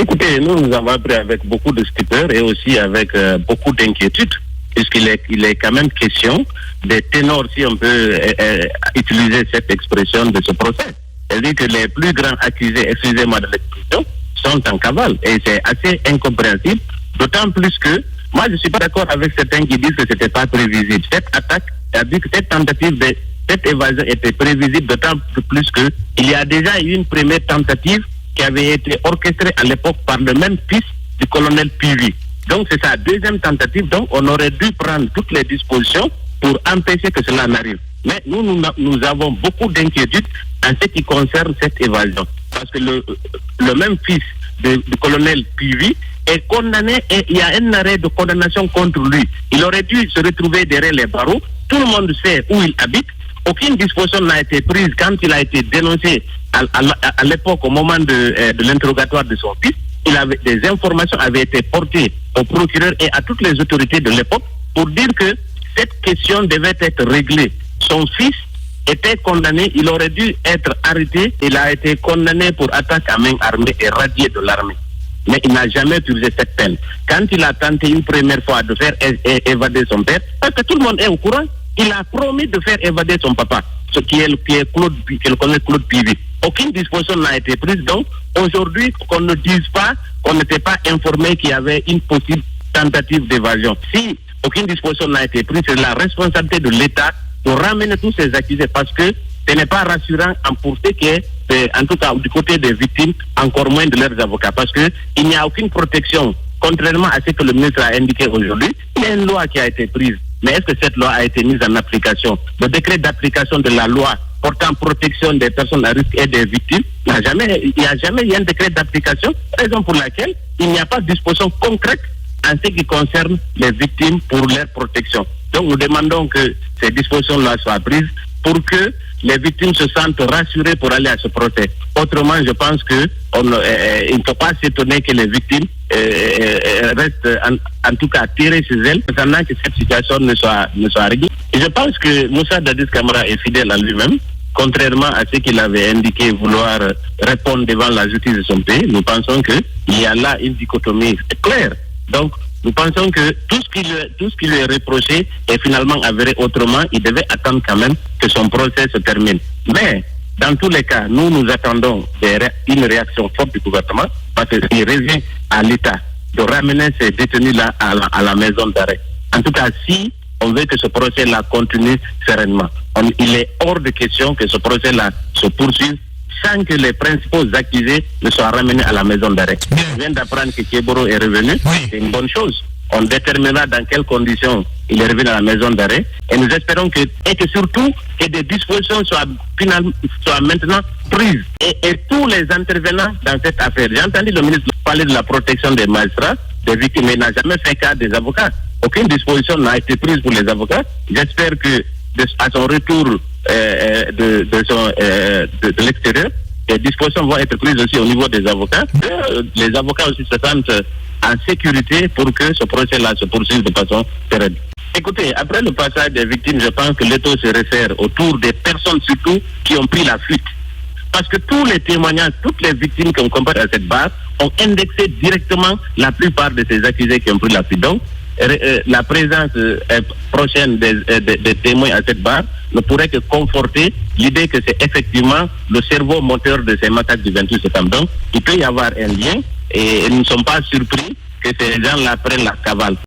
Écoutez, nous avons appris avec beaucoup de stupeur et aussi avec beaucoup d'inquiétude, puisqu'il est quand même question des ténors, si on peut utiliser cette expression de ce procès. C'est-à-dire que les plus grands accusés, excusez-moi de l'expression, sont en cavale. Et c'est assez incompréhensible, d'autant plus que moi, je ne suis pas d'accord avec certains qui disent que ce n'était pas prévisible. Cette attaque, c'est-à-dire que cette tentative de cette évasion était prévisible, d'autant plus qu'il y a déjà eu une première tentative qui avait été orchestrée à l'époque par le même fils du colonel Pivi. Donc c'est sa deuxième tentative, donc on aurait dû prendre toutes les dispositions pour empêcher que cela n'arrive. Mais nous avons beaucoup d'inquiétudes en ce qui concerne cette évasion. Parce que le même fils du colonel Pivi est condamné et il y a un arrêt de condamnation contre lui. Il aurait dû se retrouver derrière les barreaux. Tout le monde sait où il habite. Aucune disposition n'a été prise quand il a été dénoncé à l'époque, au moment de l'interrogatoire de son fils. Des informations avaient été portées au procureur et à toutes les autorités de l'époque pour dire que cette question devait être réglée. Son fils était condamné, il aurait dû être arrêté. Il a été condamné pour attaque à main armée et radié de l'armée. Mais il n'a jamais utilisé cette peine. Quand il a tenté une première fois de faire évader son père, parce que tout le monde est au courant, il a promis de faire évader son papa, ce qui est le colonel Claude Pivi. Aucune disposition n'a été prise, donc aujourd'hui qu'on ne dise pas qu'on n'était pas informé qu'il y avait une possible tentative d'évasion. Si aucune disposition n'a été prise, c'est la responsabilité de l'État de ramener tous ces accusés, parce que ce n'est pas rassurant pour ce qui est, en tout cas du côté des victimes, encore moins de leurs avocats, parce qu'il n'y a aucune protection, contrairement à ce que le ministre a indiqué aujourd'hui. Il y a une loi qui a été prise, mais est-ce que cette loi a été mise en application? Le décret d'application de la loi portant protection des personnes à risque et des victimes, il n'y a jamais eu un décret d'application, raison pour laquelle il n'y a pas de disposition concrète en ce qui concerne les victimes pour leur protection. Donc nous demandons que ces dispositions-là soient prises pour que les victimes se sentent rassurées pour aller à ce procès. Autrement, je pense qu'il ne faut pas s'étonner que les victimes restent en tout cas tirées chez elles, pendant que cette situation ne soit réglée. Et je pense que Moussa Dadis Camara est fidèle à lui-même, contrairement à ce qu'il avait indiqué vouloir répondre devant la justice de son pays. Nous pensons qu'il y a là une dichotomie claire. Donc, nous pensons que tout ce qui lui est reproché est finalement avéré autrement. Il devait attendre quand même que son procès se termine. Mais, dans tous les cas, nous attendons une réaction forte du gouvernement, parce qu'il revient à l'État de ramener ces détenus-là à la maison d'arrêt. En tout cas, si on veut que ce procès-là continue sereinement, il est hors de question que ce procès-là se poursuive sans que les principaux accusés ne soient ramenés à la maison d'arrêt. Je viens d'apprendre que Kéboro est revenu. Oui. C'est une bonne chose. On déterminera dans quelles conditions il est revenu à la maison d'arrêt. Et nous espérons que surtout, que des dispositions soient maintenant prises. Et tous les intervenants dans cette affaire. J'ai entendu le ministre parler de la protection des magistrats, des victimes, mais il n'a jamais fait cas des avocats. Aucune disposition n'a été prise pour les avocats. J'espère que à son retour de l'extérieur, les dispositions vont être prises aussi au niveau des avocats. Les avocats aussi se sentent en sécurité pour que ce procès-là se poursuive de façon sereine. Écoutez, après le passage des victimes, je pense que l'étau se réfère autour des personnes surtout qui ont pris la fuite. Parce que tous les témoignages, toutes les victimes qui ont comparé à cette base ont indexé directement la plupart de ces accusés qui ont pris la fuite. Donc, la présence prochaine des témoins à cette barre ne pourrait que conforter l'idée que c'est effectivement le cerveau moteur de ces massacres du 28 septembre. Donc, il peut y avoir un lien et nous ne sommes pas surpris que ces gens-là prennent la cavale.